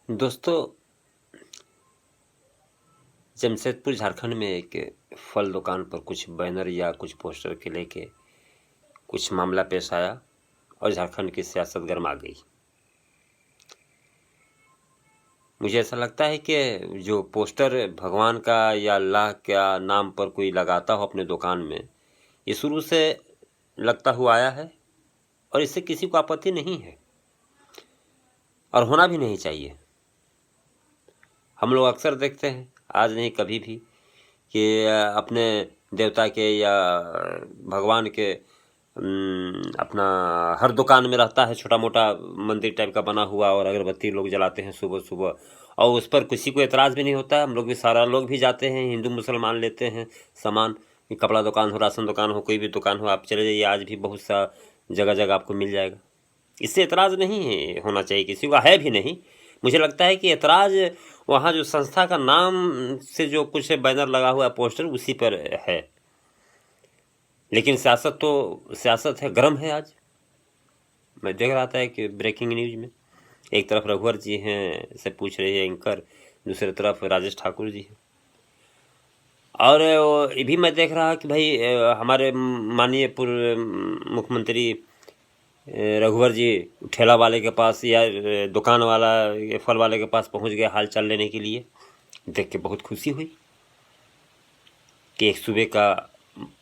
दोस्तों, जमशेदपुर झारखंड में एक फल दुकान पर कुछ बैनर या कुछ पोस्टर के लेके कुछ मामला पेश आया और झारखंड की सियासत गर्मा गई। मुझे ऐसा लगता है कि जो पोस्टर भगवान का या अल्लाह का नाम पर कोई लगाता हो अपने दुकान में, ये शुरू से लगता हुआ आया है और इससे किसी को आपत्ति नहीं है और होना भी नहीं चाहिए। हम लोग अक्सर देखते हैं, आज नहीं कभी भी, कि अपने देवता के या भगवान के अपना हर दुकान में रहता है छोटा मोटा मंदिर टाइप का बना हुआ और अगरबत्ती लोग जलाते हैं सुबह सुबह और उस पर किसी को एतराज़ भी नहीं होता। हम लोग भी, सारा लोग भी जाते हैं, हिंदू मुसलमान लेते हैं सामान, कपड़ा दुकान हो, राशन दुकान हो, कोई भी दुकान हो, आप चले जाइए, आज भी बहुत सा जगह जगह आपको मिल जाएगा। इससे एतराज़ नहीं है होना चाहिए, किसी का है भी नहीं। मुझे लगता है कि एतराज़ वहाँ जो संस्था का नाम से जो कुछ बैनर लगा हुआ है, पोस्टर, उसी पर है। लेकिन सियासत है, गर्म है। आज मैं देख रहा था कि ब्रेकिंग न्यूज में एक तरफ रघुवर जी हैं से पूछ रहे हैं एंकर, दूसरी तरफ राजेश ठाकुर जी हैं और ये भी मैं देख रहा कि भाई हमारे माननीय पूर्व मुख्यमंत्री रघुवर जी ठेला वाले के पास या दुकान वाला फल वाले के पास पहुंच गए हाल चाल लेने के लिए। देख के बहुत खुशी हुई कि एक सूबे का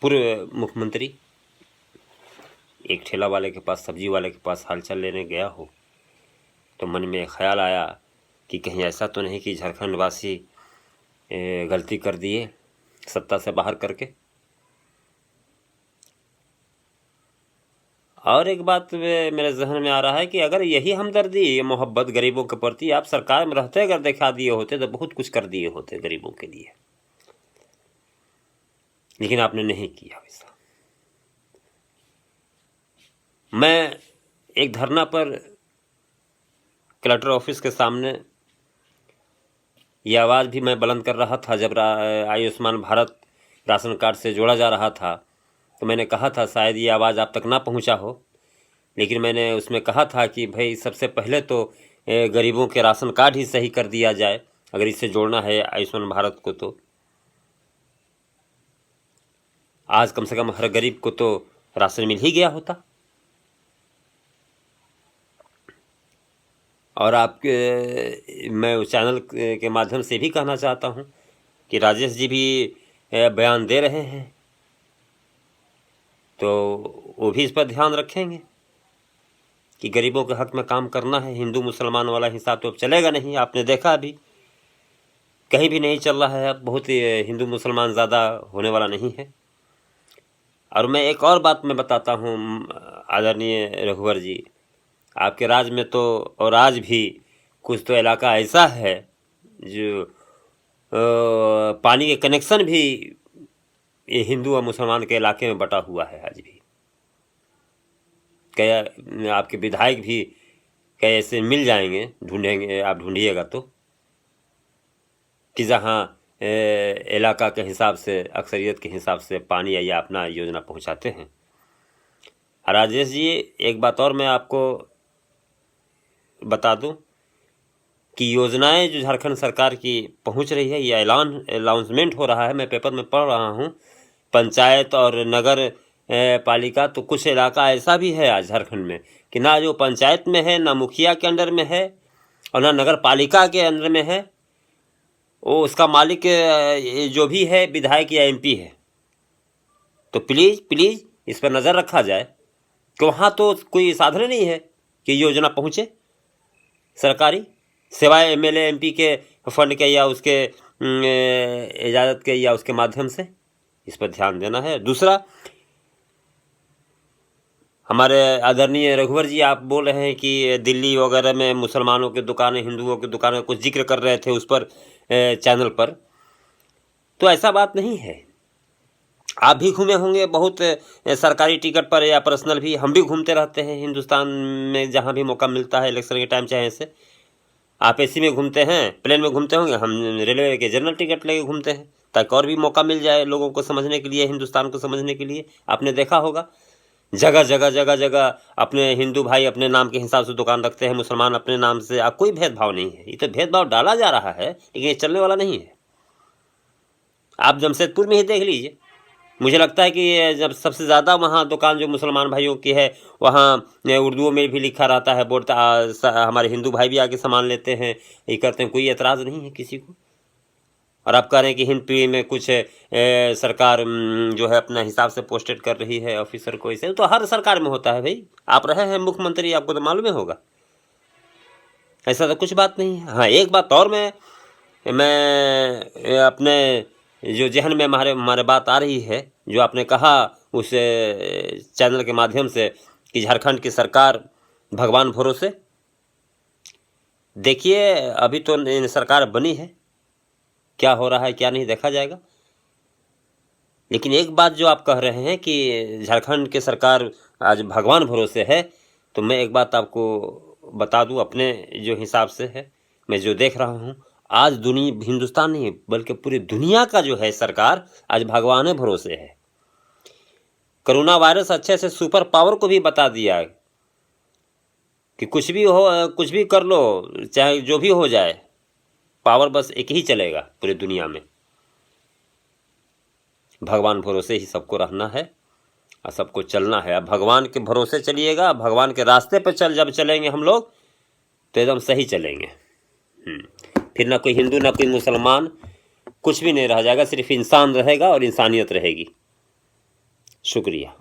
पूर्व मुख्यमंत्री एक ठेला वाले के पास, सब्जी वाले के पास हाल चाल लेने गया हो। तो मन में ख्याल आया कि कहीं ऐसा तो नहीं कि झारखंड वासी गलती कर दिए सत्ता से बाहर करके। और एक बात मेरे जहन में आ रहा है कि अगर यही हमदर्दी, ये मोहब्बत गरीबों के प्रति आप सरकार में रहते अगर दिखा दिए होते तो बहुत कुछ कर दिए होते गरीबों के लिए, लेकिन आपने नहीं किया वैसा। मैं एक धरना पर कलेक्टर ऑफिस के सामने ये आवाज़ भी मैं बुलंद कर रहा था जब आयुष्मान भारत राशन कार्ड से जोड़ा जा रहा था। तो मैंने कहा था, शायद ये आवाज़ आप तक ना पहुंचा हो, लेकिन मैंने उसमें कहा था कि भाई सबसे पहले तो गरीबों के राशन कार्ड ही सही कर दिया जाए। अगर इससे जोड़ना है आयुष्मान भारत को तो आज कम से कम हर गरीब को तो राशन मिल ही गया होता। और आपके मैं उस चैनल के माध्यम से भी कहना चाहता हूं कि राजेश जी भी बयान दे रहे हैं तो वो भी इस पर ध्यान रखेंगे कि गरीबों के हक में काम करना है। हिंदू मुसलमान वाला हिसाब तो अब चलेगा नहीं। आपने देखा अभी कहीं भी नहीं चल रहा है, अब बहुत हिंदू मुसलमान ज़्यादा होने वाला नहीं है। और मैं एक और बात मैं बताता हूँ आदरणीय रघुवर जी, आपके राज्य में तो और आज भी कुछ तो इलाका ऐसा है जो पानी के कनेक्शन भी ये हिंदू और मुसलमान के इलाके में बटा हुआ है। आज भी क्या आपके विधायक भी क्या ऐसे मिल जाएंगे, ढूंढेंगे, आप ढूंढिएगा तो, कि जहाँ इलाका के हिसाब से, अक्सरियत के हिसाब से पानी या अपना योजना पहुँचाते हैं। राजेश जी, एक बात और मैं आपको बता दूं कि योजनाएं जो झारखंड सरकार की पहुंच रही है, ये अनाउंसमेंट हो रहा है, मैं पेपर में पढ़ रहा हूं। पंचायत और नगर पालिका, तो कुछ इलाका ऐसा भी है आज झारखंड में कि ना जो पंचायत में है, ना मुखिया के अंडर में है और ना नगर पालिका के अंडर में है, वो उसका मालिक जो भी है विधायक या एमपी है। तो प्लीज़ इस पर नज़र रखा जाए कि वहाँ तो कोई साधन नहीं है कि योजना पहुँचे सरकारी, सिवाय एमएलए एमपी के फंड के या उसके इजाज़त के या उसके माध्यम से। इस पर ध्यान देना है। दूसरा, हमारे आदरणीय रघुवर जी, आप बोल रहे हैं कि दिल्ली वगैरह में मुसलमानों की दुकानें, हिंदुओं की दुकानें कुछ जिक्र कर रहे थे उस पर चैनल पर, तो ऐसा बात नहीं है। आप भी घूमे होंगे बहुत सरकारी टिकट पर या पर्सनल भी, हम भी घूमते रहते हैं हिंदुस्तान में जहाँ भी मौका मिलता है इलेक्शन के टाइम चाहे से। आप एसी में घूमते हैं, प्लेन में घूमते होंगे, हम रेलवे के जनरल टिकट लेके घूमते हैं ताकि और भी मौका मिल जाए लोगों को समझने के लिए, हिंदुस्तान को समझने के लिए। आपने देखा होगा जगह जगह जगह जगह अपने हिंदू भाई अपने नाम के हिसाब से दुकान रखते हैं, मुसलमान अपने नाम से। कोई भेदभाव नहीं है, ये तो भेदभाव डाला जा रहा है, लेकिन ये चलने वाला नहीं है। आप जमशेदपुर में ही देख लीजिए, मुझे लगता है कि ये जब सबसे ज़्यादा वहाँ दुकान जो मुसलमान भाइयों की है, वहाँ उर्दू में भी लिखा रहता है बोर्ड। हमारे हिंदू भाई भी आके सामान लेते हैं, ये करते हैं, कोई एतराज़ नहीं है किसी को। और आप कह रहे हैं कि हिंद पी में कुछ सरकार जो है अपना हिसाब से पोस्टेड कर रही है ऑफिसर को, इसे तो हर सरकार में होता है भाई। आप रहे हैं मुख्यमंत्री, आपको तो मालूम ही होगा, ऐसा तो कुछ बात नहीं है। हाँ, एक बात और मैं अपने जो जहन में हमारे बात आ रही है, जो आपने कहा उस चैनल के माध्यम से कि झारखंड की सरकार भगवान भरोसे। देखिए, अभी तो सरकार बनी है, क्या हो रहा है क्या नहीं देखा जाएगा। लेकिन एक बात जो आप कह रहे हैं कि झारखंड की सरकार आज भगवान भरोसे है, तो मैं एक बात आपको बता दूं, अपने जो हिसाब से है, मैं जो देख रहा हूं, आज हिंदुस्तान नहीं बल्कि पूरी दुनिया का जो है सरकार आज भगवान भरोसे है। कोरोना वायरस अच्छे से सुपर पावर को भी बता दिया कि कुछ भी हो, कुछ भी कर लो, चाहे जो भी हो जाए, पावर बस एक ही चलेगा पूरी दुनिया में। भगवान भरोसे ही सबको रहना है और सबको चलना है। अब भगवान के भरोसे चलिएगा, भगवान के रास्ते पर जब चलेंगे हम लोग तो एकदम सही चलेंगे। फिर ना कोई हिंदू ना कोई मुसलमान, कुछ भी नहीं रह जाएगा, सिर्फ इंसान रहेगा और इंसानियत रहेगी। शुक्रिया।